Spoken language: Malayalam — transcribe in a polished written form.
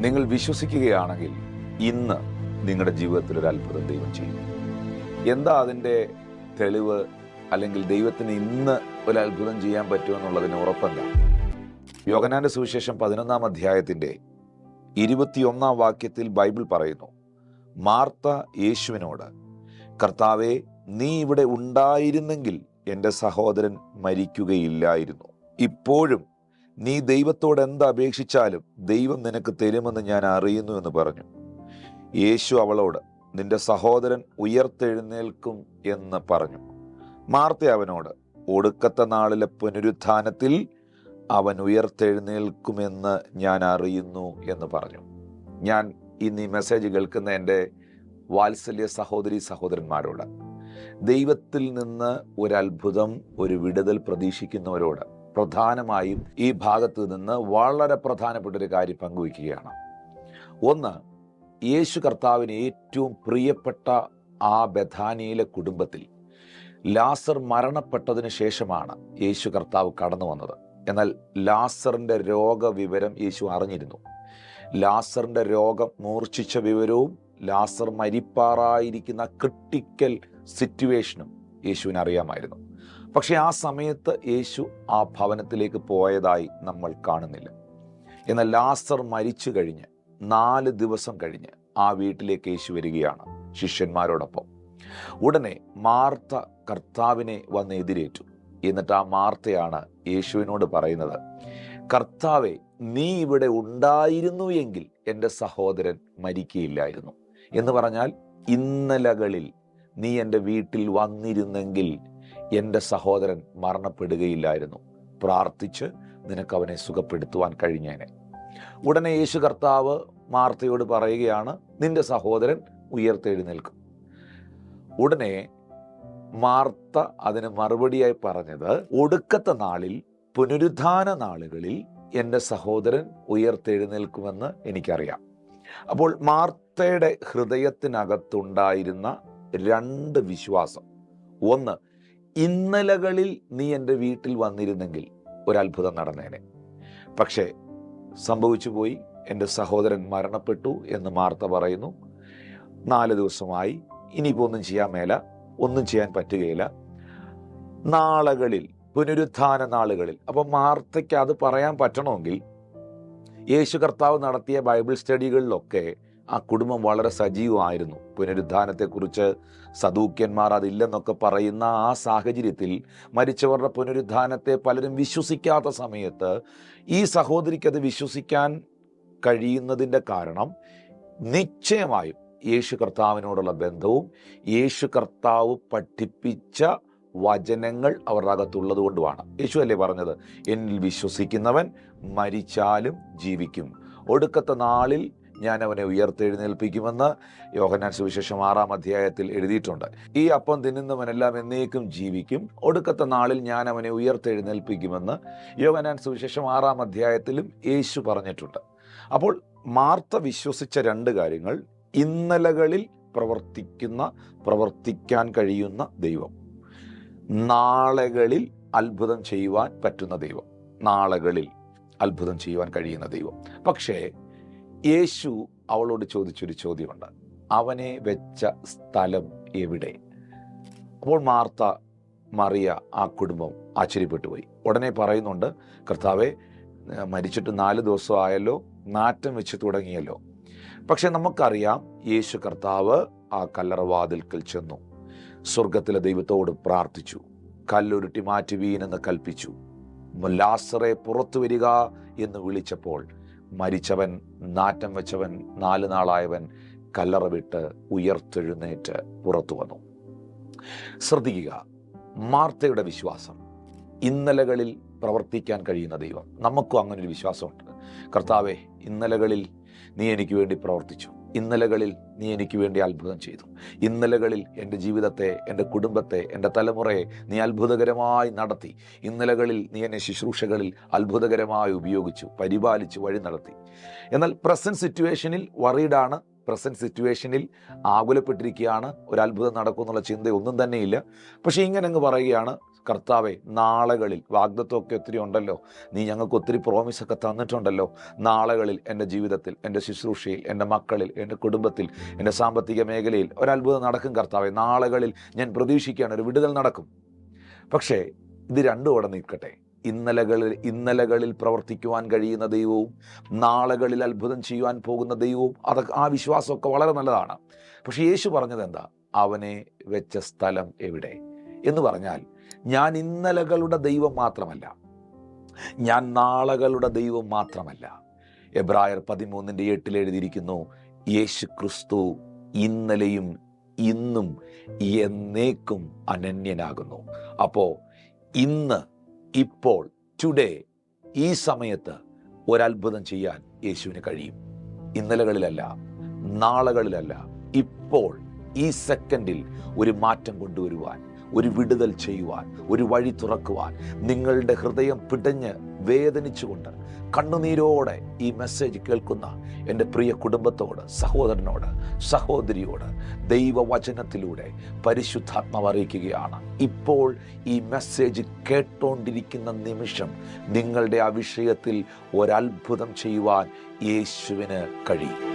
നിങ്ങൾ വിശ്വസിക്കുകയാണെങ്കിൽ ഇന്ന് നിങ്ങളുടെ ജീവിതത്തിൽ ഒരു അത്ഭുതം ദൈവം ചെയ്യും. എന്താ അതിൻ്റെ തെളിവ്? അല്ലെങ്കിൽ ദൈവത്തിന് ഇന്ന് ഒരു അത്ഭുതം ചെയ്യാൻ പറ്റുമെന്നുള്ളതിന് ഉറപ്പെന്താ? യോഹന്നാന്റെ സുവിശേഷം 11-ാം അധ്യായത്തിൻ്റെ 21-ാം വാക്യത്തിൽ ബൈബിൾ പറയുന്നു, മാർത്ത യേശുവിനോട്, കർത്താവേ, നീ ഇവിടെ ഉണ്ടായിരുന്നെങ്കിൽ എൻ്റെ സഹോദരൻ മരിക്കുകയില്ലായിരുന്നു. ഇപ്പോഴും നീ ദൈവത്തോട് എന്തപേക്ഷിച്ചാലും ദൈവം നിനക്ക് തരുമെന്ന് ഞാൻ അറിയുന്നു എന്ന് പറഞ്ഞു. യേശു അവളോട്, നിന്റെ സഹോദരൻ ഉയർത്തെഴുന്നേൽക്കും എന്ന് പറഞ്ഞു. മാർത്ത അവനോട്, ഒടുക്കത്തെ നാളിലെ പുനരുത്ഥാനത്തിൽ അവൻ ഉയർത്തെഴുന്നേൽക്കുമെന്ന് ഞാൻ അറിയുന്നു എന്ന് പറഞ്ഞു. ഞാൻ ഇന്ന് ഈ മെസ്സേജ് കേൾക്കുന്ന എൻ്റെ വാത്സല്യ സഹോദരി സഹോദരന്മാരോട്, ദൈവത്തിൽ നിന്ന് ഒരു അത്ഭുതം, ഒരു വിടുതൽ പ്രതീക്ഷിക്കുന്നവരോട് പ്രധാനമായും ഈ ഭാഗത്ത് നിന്ന് വളരെ പ്രധാനപ്പെട്ടൊരു കാര്യം പങ്കുവയ്ക്കുകയാണ്. ഒന്ന്, യേശു കർത്താവിന് ഏറ്റവും പ്രിയപ്പെട്ട ആ ബഥാനിയിലെ കുടുംബത്തിൽ ലാസർ മരണപ്പെട്ടതിന് ശേഷമാണ് യേശു കർത്താവ് കടന്നു വന്നത്. എന്നാൽ ലാസറിൻ്റെ രോഗവിവരം യേശു അറിഞ്ഞിരുന്നു. ലാസറിൻ്റെ രോഗം മൂർച്ഛിച്ച വിവരവും ലാസർ മരിപ്പാറായിരിക്കുന്ന ക്രിട്ടിക്കൽ സിറ്റുവേഷനും യേശുവിന് അറിയാമായിരുന്നു. പക്ഷെ ആ സമയത്ത് യേശു ആ ഭവനത്തിലേക്ക് പോയതായി നമ്മൾ കാണുന്നില്ല. എന്നാൽ ലാസർ മരിച്ചു കഴിഞ്ഞ് 4 ദിവസം കഴിഞ്ഞ് ആ വീട്ടിലേക്ക് യേശു വരികയാണ് ശിഷ്യന്മാരോടൊപ്പം. ഉടനെ മാർത്ത കർത്താവിനെ വന്ന് എതിരേറ്റു. എന്നിട്ട് ആ മാർത്തയാണ് യേശുവിനോട് പറയുന്നത്, കർത്താവെ, നീ ഇവിടെ ഉണ്ടായിരുന്നു എങ്കിൽ എൻ്റെ സഹോദരൻ മരിക്കുകയില്ലായിരുന്നു. എന്ന് പറഞ്ഞാൽ, ഇന്നലകളിൽ നീ എൻ്റെ വീട്ടിൽ വന്നിരുന്നെങ്കിൽ എൻ്റെ സഹോദരൻ മരണപ്പെടുകയില്ലായിരുന്നു. പ്രാർത്ഥിച്ച് നിനക്ക് അവനെ സുഖപ്പെടുത്തുവാൻ കഴിഞ്ഞേനെ. ഉടനെ യേശു കർത്താവ് മാർത്തയോട് പറയുകയാണ്, നിന്റെ സഹോദരൻ ഉയർത്തെഴുന്നേൽക്കും. ഉടനെ മാർത്ത അതിന് മറുപടിയായി പറഞ്ഞത്, ഒടുക്കത്തെ നാളിൽ, പുനരുത്ഥാന നാളുകളിൽ എൻ്റെ സഹോദരൻ ഉയർത്തെഴുന്നേൽക്കുമെന്ന് എനിക്കറിയാം. അപ്പോൾ മാർത്തയുടെ ഹൃദയത്തിനകത്തുണ്ടായിരുന്ന 2 വിശ്വാസം. ഒന്ന്, ഇന്നലകളിൽ നീ എൻ്റെ വീട്ടിൽ വന്നിരുന്നെങ്കിൽ ഒരത്ഭുതം നടന്നേനെ. പക്ഷേ സംഭവിച്ചു പോയി, എൻ്റെ സഹോദരൻ മരണപ്പെട്ടു എന്ന് മാർത്ത പറയുന്നു. 4 ദിവസമായി, ഇനിയിപ്പോൾ ഒന്നും ചെയ്യാൻ മേല, ഒന്നും ചെയ്യാൻ പറ്റുകയില്ല. നാളുകളിൽ, പുനരുത്ഥാന നാളുകളിൽ. അപ്പം മാർത്തയ്ക്ക് അത് പറയാൻ പറ്റണമെങ്കിൽ യേശു കർത്താവ് നടത്തിയ ബൈബിൾ സ്റ്റഡികളിലൊക്കെ ആ കുടുംബം വളരെ സജീവമായിരുന്നു. പുനരുത്ഥാനത്തെക്കുറിച്ച് സദൂക്യന്മാർ അതില്ലെന്നൊക്കെ പറയുന്ന ആ സാഹചര്യത്തിൽ മരിച്ചവരുടെ പുനരുത്ഥാനത്തെ പലരും വിശ്വസിക്കാത്ത സമയത്ത് ഈ സഹോദരിക്ക് അത് വിശ്വസിക്കാൻ കഴിയുന്നതിൻ്റെ കാരണം നിശ്ചയമായും യേശു കർത്താവിനോടുള്ള ബന്ധവും യേശു കർത്താവ് പഠിപ്പിച്ച വചനങ്ങൾ അവരുടെ അകത്തുള്ളത് കൊണ്ടുമാണ്. യേശു അല്ലേ പറഞ്ഞത്, എന്നിൽ വിശ്വസിക്കുന്നവൻ മരിച്ചാലും ജീവിക്കും, ഒടുക്കത്തെ നാളിൽ ഞാൻ അവനെ ഉയർത്തെഴുന്നേൽപ്പിക്കുമെന്ന് യോഹന്നാൻ സുവിശേഷം 6-ാം അധ്യായത്തിൽ എഴുതിയിട്ടുണ്ട്. ഈ അപ്പം തിന്നുന്നവനെല്ലാം എന്നേക്കും ജീവിക്കും, ഒടുക്കത്തെ നാളിൽ ഞാൻ അവനെ ഉയർത്തെഴുന്നേൽപ്പിക്കുമെന്ന് യോഹന്നാൻ സുവിശേഷം 6-ാം അധ്യായത്തിലും യേശു പറഞ്ഞിട്ടുണ്ട്. അപ്പോൾ മാർത്ത വിശ്വസിച്ച 2 കാര്യങ്ങൾ: ഇന്നലകളിൽ പ്രവർത്തിക്കാൻ കഴിയുന്ന ദൈവം, നാളുകളിൽ അത്ഭുതം ചെയ്യുവാൻ പറ്റുന്ന ദൈവം, നാളുകളിൽ അത്ഭുതം ചെയ്യുവാൻ കഴിയുന്ന ദൈവം. പക്ഷേ യേശു അവളോട് ചോദിച്ചൊരു ചോദ്യമുണ്ട്, അവനെ വെച്ച സ്ഥലം എവിടെ? അപ്പോൾ മാർത്ത, മറിയ, ആ കുടുംബം ആശ്ചര്യപ്പെട്ടു പോയി. ഉടനെ പറയുന്നുണ്ട്, കർത്താവെ, മരിച്ചിട്ട് 4 ദിവസം ആയല്ലോ, നാറ്റം വെച്ച് തുടങ്ങിയല്ലോ. പക്ഷെ നമുക്കറിയാം, യേശു കർത്താവ് ആ കല്ലറവാതിൽക്കൽ ചെന്നു, സ്വർഗത്തിലെ ദൈവത്തോട് പ്രാർത്ഥിച്ചു, കല്ലുരുട്ടി മാറ്റുവീനെന്ന് കൽപ്പിച്ചു, ലാസറെ പുറത്തു വരിക എന്ന് വിളിച്ചപ്പോൾ മരിച്ചവൻ, നാറ്റം വെച്ചവൻ, 4 നാളായവൻ കല്ലറ വിട്ട് ഉയർത്തെഴുന്നേറ്റ് പുറത്തു വന്നു. ശ്രദ്ധിക്കുക, മാർത്തയുടെ വിശ്വാസം, ഇന്നലകളിൽ പ്രവർത്തിക്കാൻ കഴിയുന്ന ദൈവം. നമുക്കും അങ്ങനൊരു വിശ്വാസമുണ്ട്. കർത്താവെ, ഇന്നലകളിൽ നീ എനിക്ക് വേണ്ടി പ്രവർത്തിച്ചു, ഇന്നലകളിൽ നീ എനിക്ക് വേണ്ടി അത്ഭുതം ചെയ്തു, ഇന്നലകളിൽ എൻ്റെ ജീവിതത്തെ, എൻ്റെ കുടുംബത്തെ, എൻ്റെ തലമുറയെ നീ അത്ഭുതകരമായി നടത്തി, ഇന്നലകളിൽ നീ എന്നെ ശുശ്രൂഷകളിൽ അത്ഭുതകരമായി ഉപയോഗിച്ചു, പരിപാലിച്ചു, വഴി നടത്തി. എന്നാൽ പ്രസൻറ്റ് സിറ്റുവേഷനിൽ വറീഡാണ്, പ്രസൻറ്റ് സിറ്റുവേഷനിൽ ആകുലപ്പെട്ടിരിക്കുകയാണ്, ഒരു അത്ഭുതം നടക്കുമെന്നുള്ള ചിന്തയൊന്നും തന്നെയില്ല. പക്ഷേ ഇങ്ങനെ അങ്ങ് പറയുകയാണ്, കർത്താവെ, നാളുകളിൽ വാഗ്ദത്വമൊക്കെ ഒത്തിരി ഉണ്ടല്ലോ, നീ ഞങ്ങൾക്ക് ഒത്തിരി പ്രോമിസൊക്കെ തന്നിട്ടുണ്ടല്ലോ, നാളുകളിൽ എൻ്റെ ജീവിതത്തിൽ, എൻ്റെ ശുശ്രൂഷയിൽ, എൻ്റെ മക്കളിൽ, എൻ്റെ കുടുംബത്തിൽ, എൻ്റെ സാമ്പത്തിക മേഖലയിൽ ഒരത്ഭുതം നടക്കും കർത്താവെ. നാളുകളിൽ ഞാൻ പ്രതീക്ഷിക്കുകയാണ് ഒരു വിടുതൽ നടക്കും. പക്ഷേ ഇത് രണ്ടും അവിടെ നിൽക്കട്ടെ. ഇന്നലകളിൽ പ്രവർത്തിക്കുവാൻ കഴിയുന്ന ദൈവവും നാളുകളിൽ അത്ഭുതം ചെയ്യുവാൻ പോകുന്ന ദൈവവും, അതൊക്കെ ആ വിശ്വാസമൊക്കെ വളരെ നല്ലതാണ്. പക്ഷെ യേശു പറഞ്ഞത് എന്താ? അവനെ വെച്ച സ്ഥലം എവിടെ എന്ന് പറഞ്ഞാൽ, ഞാൻ ഇന്നലകളുടെ ദൈവം മാത്രമല്ല, ഞാൻ നാളുകളുടെ ദൈവം മാത്രമല്ല. എബ്രായർ 13:8 എഴുതിയിരിക്കുന്നു, യേശു ക്രിസ്തു ഇന്നലെയും ഇന്നും എന്നേക്കും അനന്യനാകുന്നു. അപ്പോൾ ഇന്ന്, ഇപ്പോൾ, ടുഡേ, ഈ സമയത്ത് ഒരത്ഭുതം ചെയ്യാൻ യേശുവിന് കഴിയും. ഇന്നലകളിലല്ല, നാളുകളിലല്ല, ഇപ്പോൾ ഈ സെക്കൻഡിൽ ഒരു മാറ്റം കൊണ്ടുവരുവാൻ, ഒരു വിടുതൽ ചെയ്യുവാൻ, ഒരു വഴി തുറക്കുവാൻ. നിങ്ങളുടെ ഹൃദയം പിടഞ്ഞ് വേദനിച്ചുകൊണ്ട് കണ്ണുനീരോടെ ഈ മെസ്സേജ് കേൾക്കുന്ന എൻ്റെ പ്രിയ കുടുംബത്തോട്, സഹോദരനോട്, സഹോദരിയോട് ദൈവവചനത്തിലൂടെ പരിശുദ്ധാത്മാവ് അറിയിക്കുകയാണ്, ഇപ്പോൾ ഈ മെസ്സേജ് കേട്ടോണ്ടിരിക്കുന്ന നിമിഷം നിങ്ങളുടെ ആ വിഷയത്തിൽ ഒരത്ഭുതം ചെയ്യുവാൻ യേശുവിന് കഴിയും.